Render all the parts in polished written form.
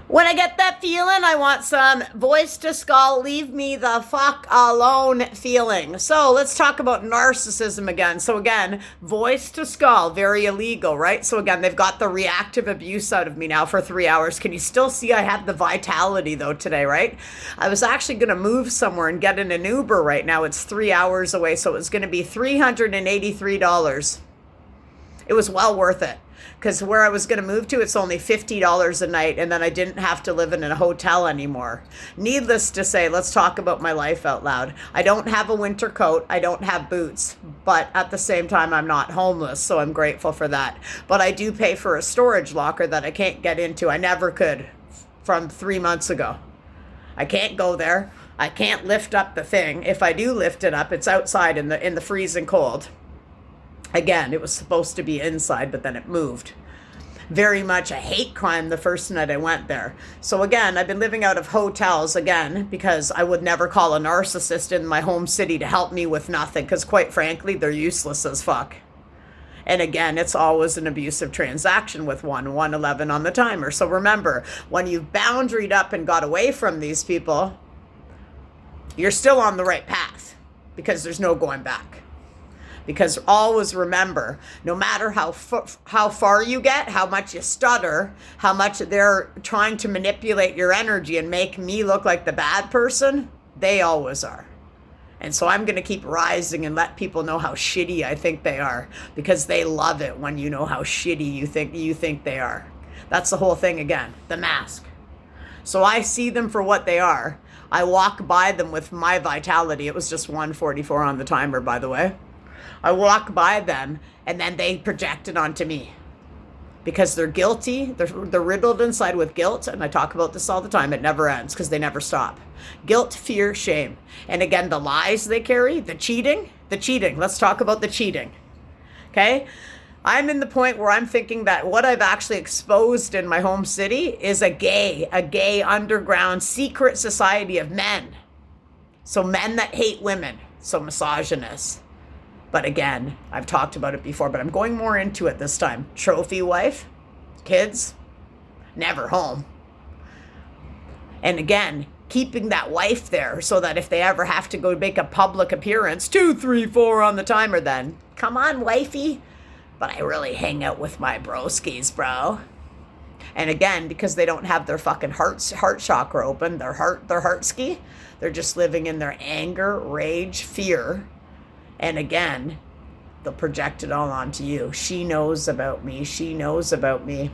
When I get that feeling, I want some voice to skull, leave me the fuck alone feeling. So let's talk about narcissism again. So again, voice to skull, very illegal, right? So again, they've got the reactive abuse out of me now for 3 hours. Can you still see I had the vitality though today, right? I was actually going to move somewhere and get in an Uber right now. It's 3 hours away, so it was going to be $383. It was well worth it. Because where I was going to move to, it's only $50 a night, and then I didn't have to live in a hotel anymore. Needless to say, let's talk about my life out loud. I don't have a winter coat. I don't have boots. But at the same time, I'm not homeless, so I'm grateful for that. But I do pay for a storage locker that I can't get into. I never could from 3 months ago. I can't go there. I can't lift up the thing. If I do lift it up, it's outside in the freezing cold. Again, it was supposed to be inside, but then it moved. Very much a hate crime the first night I went there. So again, I've been living out of hotels again because I would never call a narcissist in my home city to help me with nothing because quite frankly, they're useless as fuck. And again, it's always an abusive transaction with 111 on the timer. So remember, when you've boundaried up and got away from these people, you're still on the right path because there's no going back. Because always remember, no matter how far you get, how much you stutter, how much they're trying to manipulate your energy and make me look like the bad person, they always are. And so I'm going to keep rising and let people know how shitty I think they are, because they love it when you know how shitty you think they are. That's the whole thing again, the mask. So I see them for what they are. I walk by them with my vitality. It was just 144 on the timer, by the way. I walk by them and then they project it onto me because they're guilty. They're riddled inside with guilt. And I talk about this all the time. It never ends because they never stop. Guilt, fear, shame. And again, the lies they carry, the cheating. Let's talk about the cheating. Okay. I'm in the point where I'm thinking that what I've actually exposed in my home city is a gay underground secret society of men. So men that hate women. So misogynists. But again, I've talked about it before, but I'm going more into it this time. Trophy wife, kids, never home. And again, keeping that wife there so that if they ever have to go make a public appearance, 2, 3, 4 on the timer then. Come on, wifey. But I really hang out with my broskies, bro. And again, because they don't have their fucking heart chakra open, their heart ski, they're just living in their anger, rage, fear. And again, they'll project it all onto you. She knows about me. She knows about me.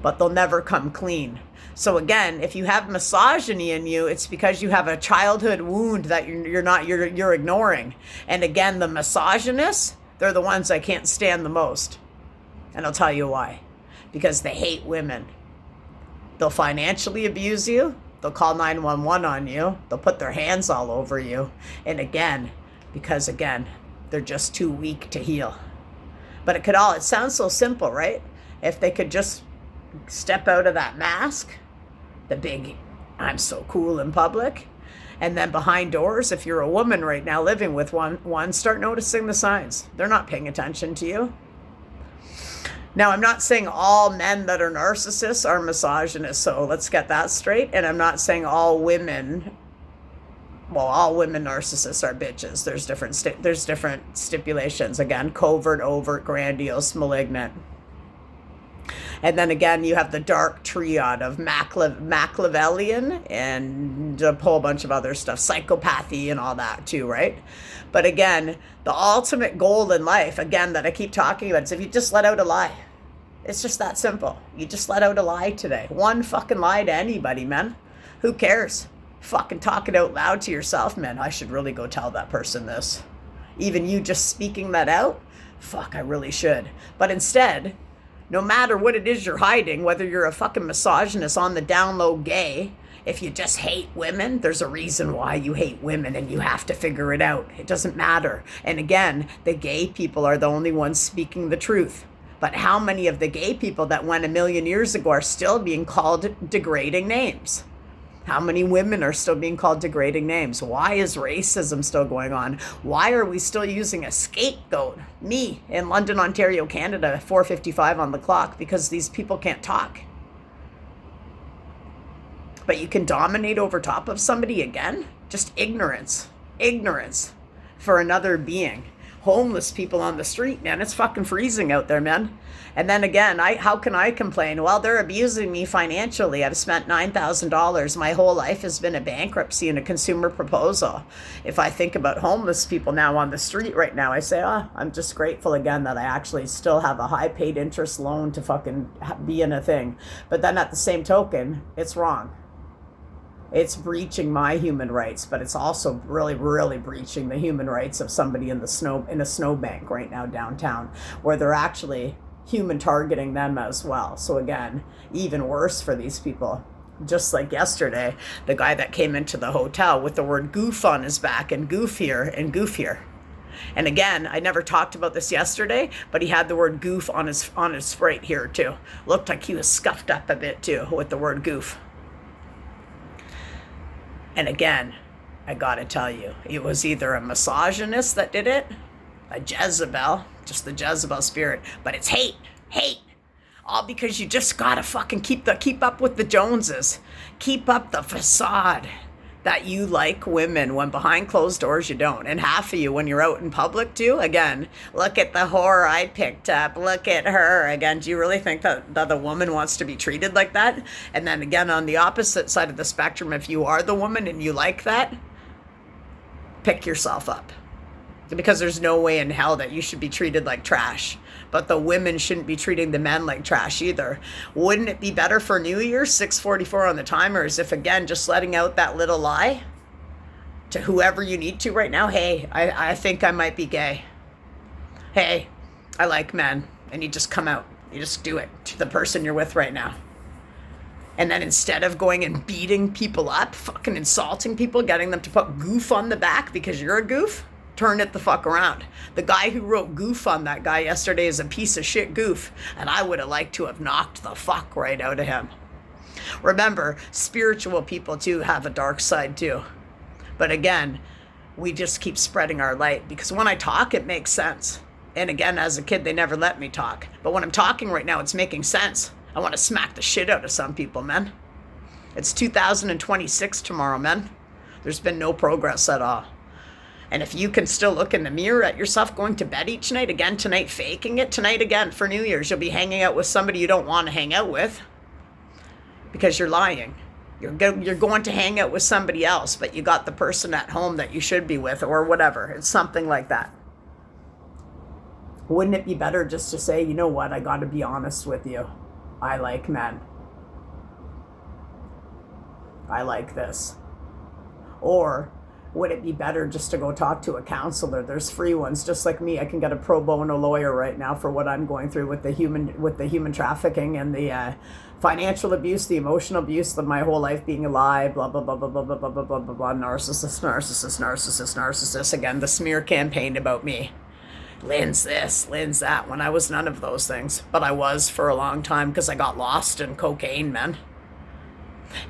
But they'll never come clean. So again, if you have misogyny in you, it's because you have a childhood wound that you're ignoring. And again, the misogynists, they're the ones I can't stand the most. And I'll tell you why. Because they hate women. They'll financially abuse you. They'll call 911 on you. They'll put their hands all over you. And again, because again, they're just too weak to heal. But it sounds so simple, right? If they could just step out of that mask, the big, I'm so cool in public, and then behind doors, if you're a woman right now living with one, start noticing the signs. They're not paying attention to you. Now, I'm not saying all men that are narcissists are misogynists, so let's get that straight. And I'm not saying all women narcissists are bitches. There's different stipulations. Again, covert, overt, grandiose, malignant. And then again, you have the dark triad of Machiavellian and a whole bunch of other stuff, psychopathy and all that too, right? But again, the ultimate goal in life, again, that I keep talking about is if you just let out a lie. It's just that simple. You just let out a lie today. One fucking lie to anybody, man. Who cares? Fucking talk it out loud to yourself, man. I should really go tell that person this. Even you just speaking that out, fuck, I really should. But instead, no matter what it is you're hiding, whether you're a fucking misogynist on the down low gay, if you just hate women, there's a reason why you hate women and you have to figure it out. It doesn't matter. And again, the gay people are the only ones speaking the truth. But how many of the gay people that went a million years ago are still being called degrading names? How many women are still being called degrading names? Why is racism still going on? Why are we still using a scapegoat? Me in London, Ontario, Canada, 4:55 on the clock, because these people can't talk. But you can dominate over top of somebody again? Just ignorance. Ignorance for another being. Homeless people on the street, man. It's fucking freezing out there, man. And then again, how can I complain? Well, they're abusing me financially. I've spent $9,000. My whole life has been a bankruptcy and a consumer proposal. If I think about homeless people now on the street right now, I say, I'm just grateful again that I actually still have a high paid interest loan to fucking be in a thing. But then at the same token, it's wrong. It's breaching my human rights, but it's also really, really breaching the human rights of somebody in a snowbank right now downtown, where they're actually human targeting them as well. So again, even worse for these people. Just like yesterday, the guy that came into the hotel with the word goof on his back and goof here and goof here. And again, I never talked about this yesterday, but he had the word goof on his right here too. Looked like he was scuffed up a bit too with the word goof. And again, I gotta tell you, it was either a misogynist that did it, a Jezebel, just the Jezebel spirit, but it's hate. All because you just gotta fucking keep up with the Joneses. Keep up the facade that you like women when behind closed doors you don't. And half of you when you're out in public too, again, look at the whore I picked up, look at her. Again, do you really think that the woman wants to be treated like that? And then again, on the opposite side of the spectrum, if you are the woman and you like that, pick yourself up. Because there's no way in hell that you should be treated like trash. But the women shouldn't be treating the men like trash either. Wouldn't it be better for New Year's, 6:44 on the timers, if again, just letting out that little lie to whoever you need to right now? Hey, I think I might be gay. Hey, I like men. And you just come out. You just do it to the person you're with right now. And then instead of going and beating people up, fucking insulting people, getting them to put goof on the back because you're a goof, turn it the fuck around. The guy who wrote goof on that guy yesterday is a piece of shit goof, and I would have liked to have knocked the fuck right out of him. Remember, spiritual people too have a dark side too. But again, we just keep spreading our light, because when I talk, it makes sense. And again, as a kid, they never let me talk. But when I'm talking right now, it's making sense. I want to smack the shit out of some people, man. It's 2026 tomorrow, man. There's been no progress at all. And if you can still look in the mirror at yourself going to bed each night, again tonight faking it, tonight again for New Year's, you'll be hanging out with somebody you don't want to hang out with because you're lying. You're going to hang out with somebody else, but you got the person at home that you should be with or whatever. It's something like that. Wouldn't it be better just to say, you know what, I got to be honest with you. I like men. I like this. Or would it be better just to go talk to a counselor? There's free ones, just like me. I can get a pro bono lawyer right now for what I'm going through with the human trafficking and the financial abuse, the emotional abuse of my whole life being a lie, blah, blah, blah, blah, blah, blah, blah, blah, blah, blah, blah, narcissist. Again, the smear campaign about me. Lynn's this, Lynn's that, when I was none of those things. But I was for a long time because I got lost in cocaine, man.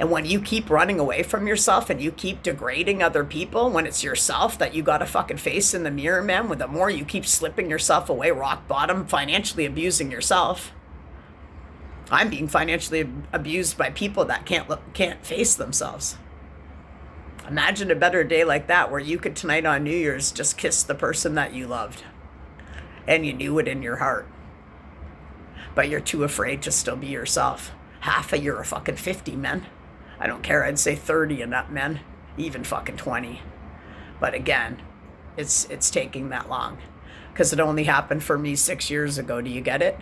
And when you keep running away from yourself and you keep degrading other people, when it's yourself that you got to fucking face in the mirror, man, with the more you keep slipping yourself away, rock bottom, financially abusing yourself. I'm being financially abused by people that can't face themselves. Imagine a better day like that where you could tonight on New Year's just kiss the person that you loved. And you knew it in your heart. But you're too afraid to still be yourself. Half a year of fucking 50, men. I don't care, I'd say 30 and up, men. Even fucking 20. But again, it's taking that long. Because it only happened for me 6 years ago. Do you get it?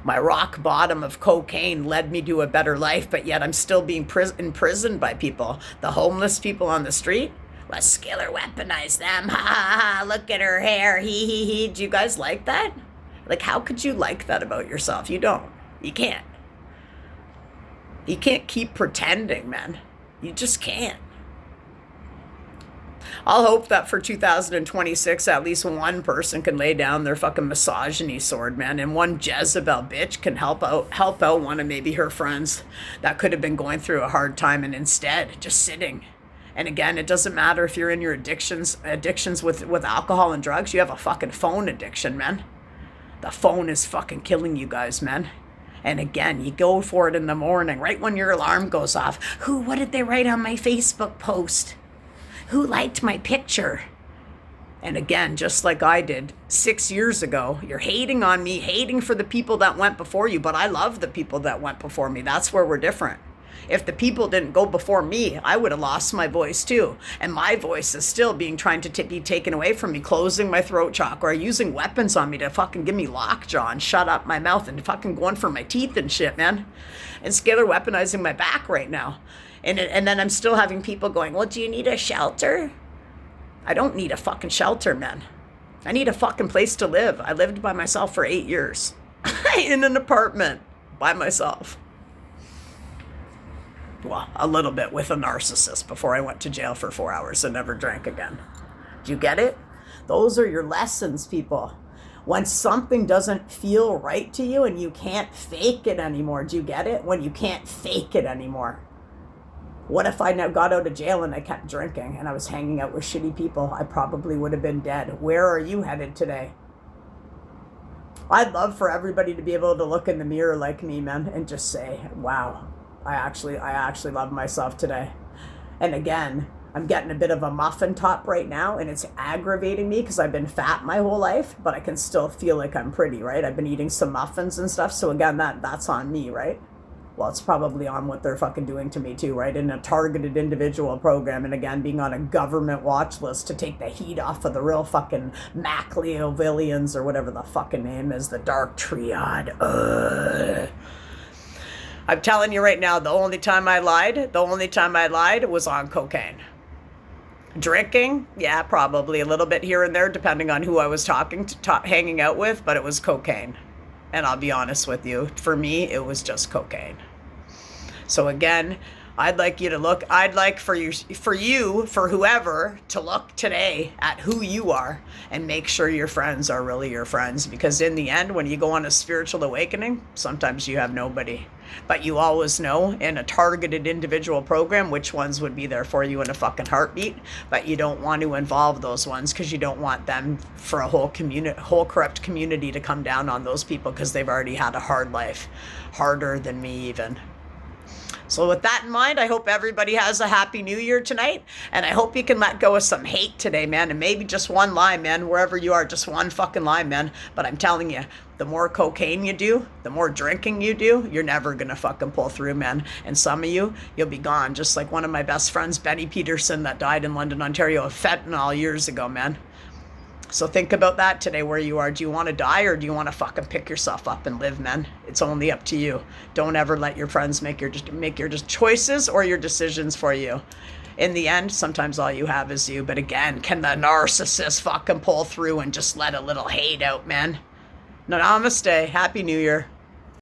My rock bottom of cocaine led me to a better life, but yet I'm still being imprisoned by people. The homeless people on the street. Let's kill her, weaponize them. Ha ha ha, look at her hair. He. Do you guys like that? Like, how could you like that about yourself? You don't. You can't. You can't keep pretending, man. You just can't. I'll hope that for 2026, at least one person can lay down their fucking misogyny sword, man, and one Jezebel bitch can help out one of maybe her friends that could have been going through a hard time, and instead just sitting. And again, it doesn't matter if you're in your addictions with alcohol and drugs. You have a fucking phone addiction, man. The phone is fucking killing you guys, man. And again, you go for it in the morning, right when your alarm goes off. What did they write on my Facebook post? Who liked my picture? And again, just like I did 6 years ago, you're hating on me, hating for the people that went before you, but I love the people that went before me. That's where we're different. If the people didn't go before me, I would have lost my voice too. And my voice is still being trying to be taken away from me, closing my throat chakra, or using weapons on me to fucking give me lockjaw and shut up my mouth and fucking going for my teeth and shit, man. And scalar weaponizing my back right now. And then I'm still having people going, well, do you need a shelter? I don't need a fucking shelter, man. I need a fucking place to live. I lived by myself for 8 years in an apartment by myself. Well, a little bit with a narcissist before I went to jail for 4 hours and never drank again. Do you get it? Those are your lessons, people. When something doesn't feel right to you and you can't fake it anymore. Do you get it? When you can't fake it anymore. What if I now got out of jail and I kept drinking and I was hanging out with shitty people? I probably would have been dead. Where are you headed today? I'd love for everybody to be able to look in the mirror like me, man, and just say, wow, I actually love myself today. And again, I'm getting a bit of a muffin top right now, and it's aggravating me because I've been fat my whole life, but I can still feel like I'm pretty, right? I've been eating some muffins and stuff, so again, that's on me, right? Well, it's probably on what they're fucking doing to me too, right? In a targeted individual program, and again, being on a government watch list to take the heat off of the real fucking Machiavellians or whatever the fucking name is, the dark triad. Ugh. I'm telling you right now, the only time I lied was on cocaine. Drinking, yeah, probably a little bit here and there, depending on who I was hanging out with, but it was cocaine. And I'll be honest with you, for me, it was just cocaine. So again, I'd like for whoever to look today at who you are and make sure your friends are really your friends. Because in the end, when you go on a spiritual awakening, sometimes you have nobody. But you always know in a targeted individual program which ones would be there for you in a fucking heartbeat. But you don't want to involve those ones because you don't want them for a whole corrupt community to come down on those people because they've already had a hard life, harder than me even. So with that in mind, I hope everybody has a happy new year tonight. And I hope you can let go of some hate today, man. And maybe just one lie, man, wherever you are, just one fucking lie, man. But I'm telling you, the more cocaine you do, the more drinking you do, you're never going to fucking pull through, man. And some of you, you'll be gone. Just like one of my best friends, Benny Peterson, that died in London, Ontario, of fentanyl years ago, man. So think about that today, where you are. Do you want to die or do you want to fucking pick yourself up and live, man? It's only up to you. Don't ever let your friends make your choices or your decisions for you. In the end, sometimes all you have is you. But again, can the narcissist fucking pull through and just let a little hate out, man? Namaste. Happy New Year.